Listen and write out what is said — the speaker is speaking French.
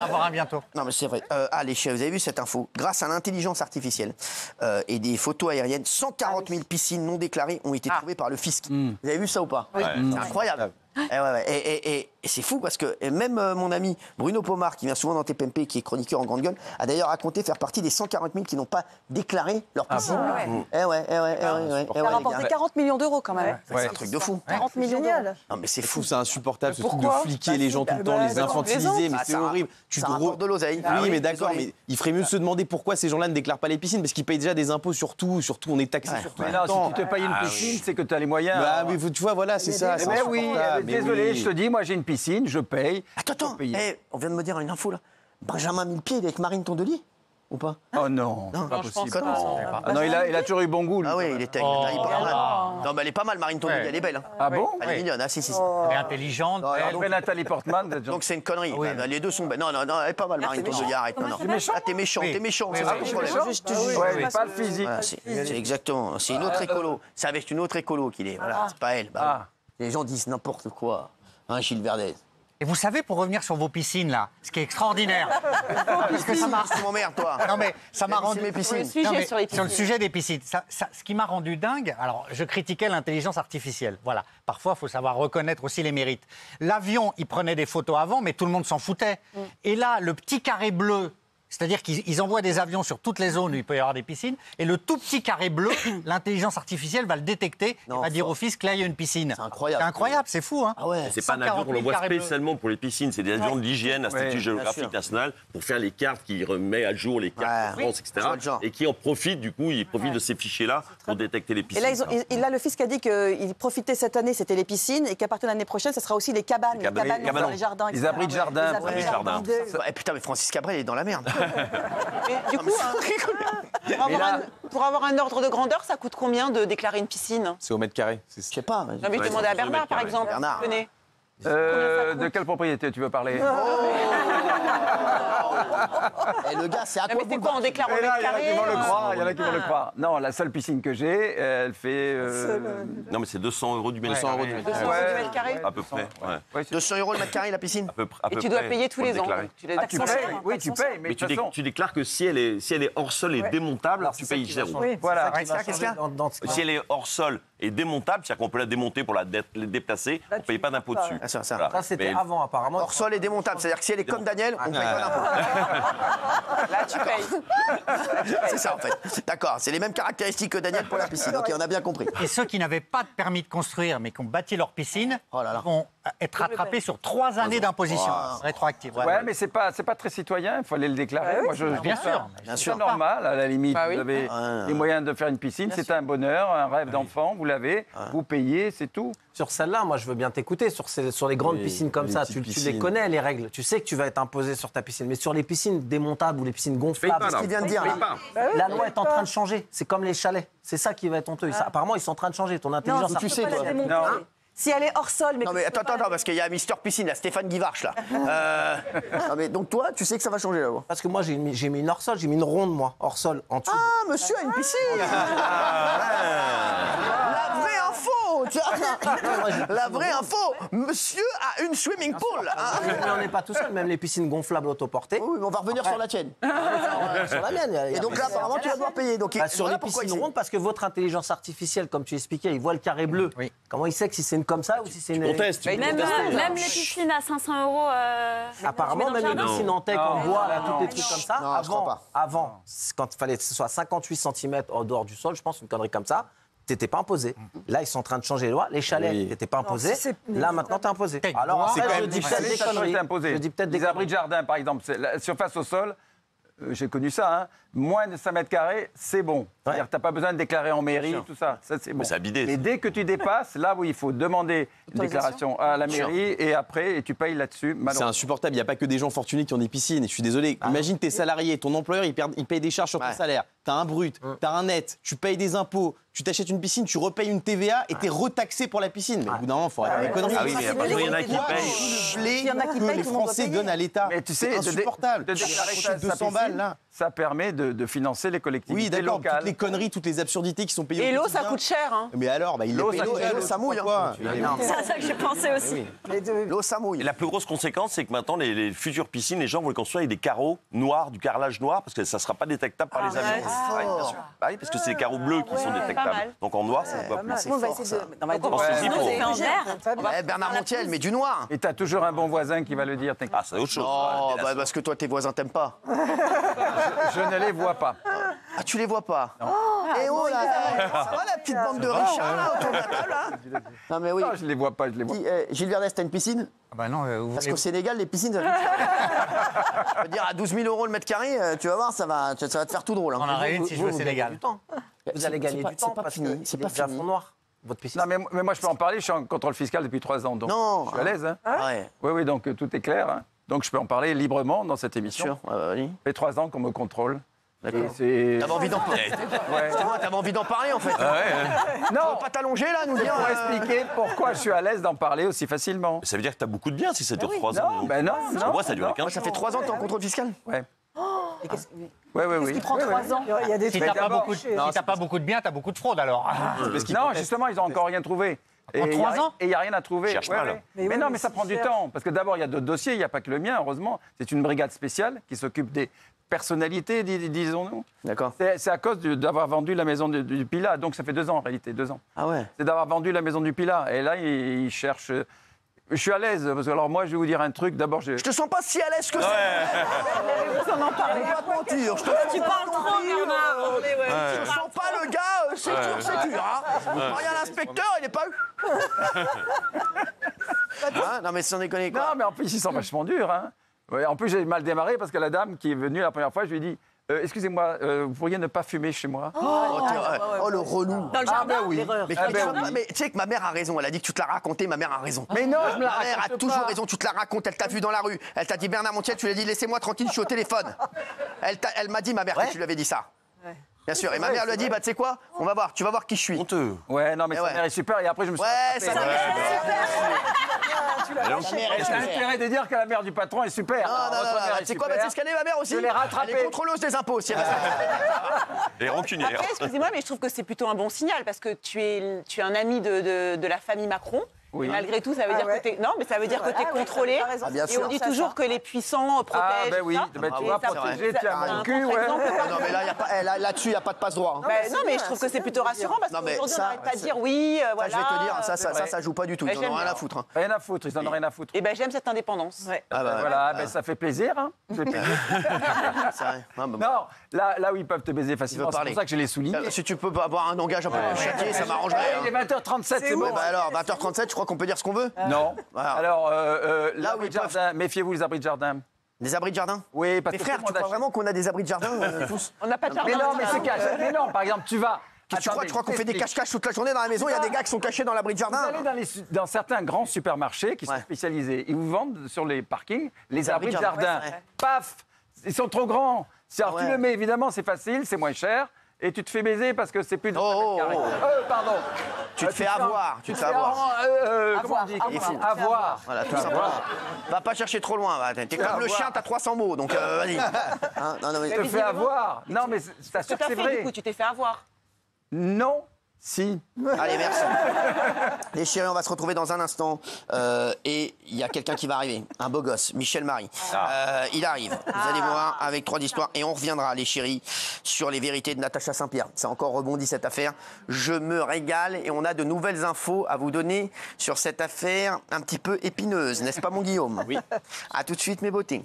On va voir un bientôt. Non, mais c'est vrai. Allez, vous avez vu cette info? Grâce à l'intelligence artificielle et des photos aériennes, 140 000 piscines non déclarées ont été trouvées par le fisc. Vous avez vu ça ou pas? Oui. C'est incroyable. Et c'est fou parce que même mon ami Bruno Pomar, qui vient souvent dans TPMP, qui est chroniqueur en grande gueule, a d'ailleurs raconté faire partie des 140 000 qui n'ont pas déclaré leur piscine. Ça a rapporté 40 millions d'euros quand même. C'est un truc de fou. 40 millions d'euros. Non, mais c'est fou. C'est insupportable ce truc de fliquer les gens tout le temps, les infantiliser, mais c'est horrible. Ça rapporte de l'oseille. Oui, mais d'accord, mais il ferait mieux de se demander pourquoi ces gens-là ne déclarent pas les piscines, parce qu'ils payent déjà des impôts sur tout, on est taxé sur tout. Mais non, si tu te payes une piscine, c'est que tu as les moyens. Bah, mais tu vois, voilà, c'est ça. Mais oui, désolé, je te dis, moi j'ai une piscine, je paye. Attends, on vient de me dire une info là. Benjamin Millepied avec Marine Tondelier ou pas? Oh non, pas possible. Non, il a toujours eu bon goût. Lui. Ah oui, il était. Il est pas mal. Non, mais elle est pas mal, Marine Tondelier, elle est belle. Hein. Ah bon? Elle est mignonne, si. Elle est intelligente. Après Nathalie Portman. Donc c'est une connerie. Les deux sont belles. Non, elle est pas mal, Marine Tondelier, arrête. Non. Ah, t'es méchant, c'est ça le problème. Ouais, pas le physique. C'est exactement. C'est une autre écolo. C'est avec une autre écolo qu'il est. Voilà, c'est pas elle. Les gens disent n'importe quoi. Hein, Gilles Verdez. Et vous savez, pour revenir sur vos piscines, là, ce qui est extraordinaire, parce que ça m'a... Tu m'emmerdes, toi. Non, mais ça m'a rendu... mes piscines. Sur le sujet des piscines. Ce qui m'a rendu dingue, alors, je critiquais l'intelligence artificielle. Voilà. Parfois, il faut savoir reconnaître aussi les mérites. L'avion, il prenait des photos avant, mais tout le monde s'en foutait. Et là, le petit carré bleu... C'est-à-dire qu'ils envoient des avions sur toutes les zones où il peut y avoir des piscines, et le tout petit carré bleu, l'intelligence artificielle va le détecter et va dire au fisc, là, il y a une piscine. C'est incroyable. C'est incroyable, c'est fou. Hein. Ah ouais. C'est pas un avion qu'on envoie spécialement pour les piscines, c'est des avions de l'hygiène, Institut géographique national, pour faire les cartes, qui remet à jour les cartes de France, etc. Et qui en profitent, du coup, ils profitent de ces fichiers-là pour détecter les piscines. Et là, le fisc a dit qu'il profitait cette année, c'était les piscines, et qu'à partir de l'année prochaine, ce sera aussi les cabanes. Les cabanes dans les jardins. Les abris de jardin. Et putain, mais Francis Cabrel est dans la merde. Mais du coup, pour avoir un ordre de grandeur, ça coûte combien de déclarer une piscine? C'est au mètre carré. Je sais pas. J'ai envie de demander à Bernard, par exemple. Bernard. Venez. De quelle propriété tu veux parler? Et le gars, c'est à quoi? Mais c'est quoi, on déclare au mètre carré? Il y en a qui vont le croire. Non, la seule piscine que j'ai, elle fait... Non, mais c'est 200 € du mètre carré. 200 € du mètre carré? À peu près, 200 € le mètre carré, la piscine? À peu Et tu dois payer tous les ans. Tu payes, oui, tu payes, mais de toute façon... Tu déclares que si elle est hors sol et démontable, tu payes 0. Voilà. Qu'est-ce qu'il y a? Si elle est hors sol et démontable, c'est-à-dire qu'on peut la démonter pour la déplacer, on ne paye pas d'impôt dessus. Ça, c'était avant, apparemment. hors sol et démontable, c'est-à-dire que si elle est comme Daniel, on ne paye pas d'impôt. Là, tu payes. C'est ça, en fait. D'accord, c'est les mêmes caractéristiques que Daniel pour la piscine. Ok, on a bien compris. Et ceux qui n'avaient pas de permis de construire, mais qui ont bâti leur piscine, vont être rattrapés sur 3 années d'imposition rétroactive. Ouais, mais c'est pas très citoyen, il faut aller le déclarer. Moi, bien sûr. C'est normal, à la limite. Vous avez les moyens de faire une piscine, c'est un bonheur, un rêve d'enfant, vous l'avez, vous payez, c'est tout. Sur celle-là, moi, je veux bien t'écouter. Sur les grandes piscines comme ça, tu les connais, les règles. Tu sais que tu vas être imposé sur ta piscine. Mais sur les piscines démontables ou les piscines gonflables, ce qu'il vient de dire, la loi est en train de changer. C'est comme les chalets. C'est ça qui va être honteux. Apparemment, ils sont en train de changer. Ton intelligence tu sais, toi. Si elle est hors sol, mais... Non mais attends, parce qu'il y a Mister Piscine, là, Stéphane Guivarch, là. Non mais donc toi, tu sais que ça va changer, là. Parce que moi, j'ai mis une hors sol, j'ai mis une ronde, moi, hors sol, en dessous. Ah, monsieur a une piscine. La vraie info, tu vois. La vraie info, monsieur a une swimming pool. Mais on n'est pas tout seul, même les piscines gonflables autoportées. Oui, mais on va revenir sur la tienne. Sur la mienne. Et donc là, apparemment, tu vas devoir payer. Donc, sur les piscines rondes, parce que votre intelligence artificielle, comme tu expliquais, il voit le carré bleu. Oui. Comment il sait que si c'est une comme ça ou si c'est une... Conteste. Même les piscines à 500 €. Apparemment, même les piscines en tech, en bois, là, tous les trucs comme ça. Non, je crois pas. Avant, quand il fallait que ce soit 58 cm en dehors du sol, je pense, une connerie comme ça, t'étais pas imposé. Là, ils sont en train de changer les lois. Les chalets, t'étais pas imposé. Là, maintenant, t'es imposé. Alors, après, je dis peut-être des conneries. Je dis peut-être des abris de jardin, par exemple. La surface au sol, j'ai connu ça, hein. Moins de 5 mètres carrés, c'est bon. C'est-à-dire que tu n'as pas besoin de déclarer en mairie, tout ça. Ça, c'est bon. C'est bidé. Mais dès que tu dépasses, là où il faut demander une déclaration à la mairie et après, et tu payes là-dessus. C'est insupportable. Il n'y a pas que des gens fortunés qui ont des piscines. Et je suis désolé. Imagine tes salariés, ton employeur, il paye des charges sur ton salaire. t'as un brut, t'as un net, tu payes des impôts, tu t'achètes une piscine, tu repayes une TVA et t'es retaxé pour la piscine. Mais au bout d'un moment, il faut arrêter les conneries. Ah oui, mais après, il y en a qui payent. Il y en a qui payent, Les Français donnent à l'État. Mais tu sais, c'est insupportable. de déclarer ça, 200 balles, là. Ça permet de financer les collectivités Oui, d'accord, locales. toutes les conneries, toutes les absurdités qui sont payées. Et au l'eau, ça quotidien. coûte cher. Hein. Mais alors, il L'eau, les ça paye coûte déjà, cher, ça mouille, quoi. C'est à ça que j'ai pensé aussi. L'eau, ça mouille. Et la plus grosse conséquence, c'est que maintenant, les futures piscines, les gens vont les construire avec des carreaux noirs, du carrelage noir, parce que ça ne sera pas détectable par les avions. Oui, bien sûr. Bah oui, parce que c'est les carreaux bleus qui sont détectables. Donc en noir, ça ne voit plus. On va essayer de. Pensez-y pour- En vert. Bernard Montiel, mais du noir. Et t'as toujours un bon voisin qui va le dire. Ah, c'est autre chose. Oh, bah parce que toi, tes voisins t'aiment pas. Je ne les vois pas. Ah, tu les vois pas. Et oh là, ça va la petite bande de Richard là, autour de la table là. Non mais oui. Non, je les vois pas, je les vois. Dis, Gilles Verdès, t'as une piscine? Ah bah non, Parce qu'au Sénégal, les piscines, ça coûte cher. Je veux dire, à 12 000 € le mètre carré, tu vas voir, ça va te faire tout drôle. Hein. on en a une si je vais au Sénégal. Vous allez gagner du temps pas parce fini, que c'est il pas est déjà fini. fond noir. Votre piscine. Non, mais moi, je peux en parler. Je suis en contrôle fiscal depuis 3 ans. Donc Non. je suis à l'aise. Hein. Ouais, Oui, oui, donc tout est clair. Hein. Donc je peux en parler librement dans cette bien émission. sûr. Oui. Ça fait 3 ans qu'on me contrôle. D'accord. C'est... T'avais envie d'en parler. Ouais. T'avais envie d'en parler en fait. Tu Non, veux pas t'allonger là, nous dire. pour expliquer pourquoi je suis à l'aise d'en parler aussi facilement. Ça veut dire que tu as beaucoup de biens si ça dure 3 ans. Non, ben non, Parce que non. moi, ça dure 15 Moi, ça fait 3 ans que t'es en contrôle fiscal. Ouais. Ouais, ouais, oui. Qui prend Oui, 3 ans. Il y a des Si trucs. t'as pas beaucoup de, Non, si t'as pas beaucoup de biens, t'as beaucoup de fraude alors. Non, justement, ils n'ont encore rien trouvé. En 3 ans Et il n'y a rien à trouver. Cherche mal. Mais non, mais ça prend du temps. Parce que d'abord, il y a d'autres dossiers. Il n'y a pas que le mien, heureusement. C'est une brigade spéciale qui s'occupe des personnalités, disons-nous. D'accord. C'est à cause d'avoir vendu la maison du Pilat. Donc ça fait 2 ans en réalité, 2 ans. Ah ouais. C'est d'avoir vendu la maison du Pilat. Et là, ils cherchent. Je suis à l'aise. Parce que alors moi, je vais vous dire un truc. D'abord, Je te sens pas si à l'aise que ça. On en parle. Pas te mentir. Je te Tu parles trop, Bernard. Je sens pas le gars, c'est dur. Hein. Regarde l'inspecteur, il est pas eu. Hein, non mais sans déconner quoi. Non, mais en plus, ils sont vachement durs. Hein. Ouais, en plus, j'ai mal démarré parce que la dame qui est venue la première fois, je lui ai dit excusez-moi, vous pourriez ne pas fumer chez moi. Oh, le relou. Dans le jardin, ben oui. l'erreur. Mais, Ah ben oui. mais tu sais que ma mère a raison, elle a dit que tu te l'as raconté, ma mère a raison. Mais non, je me la Ma mère a raconte toujours pas. raison, tu te la racontes, elle t'a vu dans la rue, elle t'a dit Bernard Montiel, tu lui as dit laissez-moi tranquille, je suis au téléphone. Elle m'a dit, ma mère, que tu lui avais dit ça. Bien sûr, et ma mère lui a dit, bah tu sais quoi, on va voir, tu vas voir qui je suis. Honteux. Ouais, non, mais Eh sa ouais. mère est super. Et après, je me suis Ouais, ça rattrapé. Ma mère est J'ai super. intérêt de dire que la mère du patron est super. Non, Alors, non, votre non, mère est tu sais quoi, super. bah, tu sais ce qu'elle est, ma mère aussi. Je l'ai rattrapée. Elle est contrôleuse des impôts aussi. Et rancunière. Après, excusez-moi, mais je trouve que c'est plutôt un bon signal parce que tu es un ami de la famille Macron. Oui. Et malgré tout, ça veut dire que t'es non, mais ça veut dire que t'es contrôlé. Ah, bien Et sûr. on dit toujours que les puissants protègent. Ah, ben oui. tout ça. Ben, tu Et vois, ça- protéger, ça- tu as un mon cul, ouais. contre-exemple, Non, mais là, là-dessus, il n'y a pas de passe-droit. hein. Ben, non, mais je trouve que c'est plutôt rassurant parce Non, mais qu'aujourd'hui, on ça, n'arrête pas de dire oui, Ça, voilà. je vais te dire, vrai. ça joue pas du tout. Ouais, Ils en j'aime ont rien bien. à foutre. hein. Rien à foutre, ils en ont rien à foutre. Et ben j'aime cette indépendance. Ah bah, Voilà, ben, ça fait plaisir. Hein. Ça fait plaisir. c'est vrai. Ah, bah, Non, là où ils peuvent te baiser facilement, c'est parler. pour ça que je l'ai souligné. Si tu peux avoir un langage un peu plus châtié, ça m'arrangerait. Il est 20h37, c'est bon. Ouais, bah alors, 20h37, je crois qu'on peut dire ce qu'on veut. Non. Voilà. Alors, Là où l'abri ils de jardin, méfiez-vous les abris de jardin. Des abris de jardin. Oui, parce Mais que frère, tout le tu monde crois achète. vraiment qu'on a des abris de jardin tous? On n'a pas de jardin. Mais non, mais c'est caché. Mais non, par exemple, tu vas. Qu'est-ce que tu crois? Tu crois qu'on fait des Attendez, cache-cache toute la journée dans la maison? Il y a des gars qui sont cachés dans l'abri de Vous jardin. allez dans certains grands supermarchés qui sont Ouais. spécialisés. Ils vous vendent sur les parkings les abris abris de de jardin, jardin. ouais. Paf! Ils sont trop grands. Alors, Ouais. tu le mets, évidemment, c'est facile, c'est moins cher. Et tu te fais baiser parce que c'est plus de 200 mètres carrés. Pardon. Tu te fais avoir. Tu te fais avoir. Comment on dit avoir. Voilà, tout simplement. Va pas chercher trop loin. va. T'es comme le avoir. chien, t'as 300 mots, donc vas-y. Hein, non, non, mais- Tu te fais avoir. Non, mais c'est Tout à c'est fait, vrai. du coup, tu t'es fait avoir. Non, si. Allez, merci. Les chéris, on va se retrouver dans un instant. Et il y a quelqu'un qui va arriver. Un beau gosse, Michel Marie. Il arrive. Vous allez voir avec 3 d'histoire. Et on reviendra, les chéris, sur les vérités de Natacha Saint-Pierre. Ça a encore rebondi cette affaire. Je me régale et on a de nouvelles infos à vous donner sur cette affaire un petit peu épineuse. N'est-ce pas, mon Guillaume? Oui. À tout de suite, mes beautés.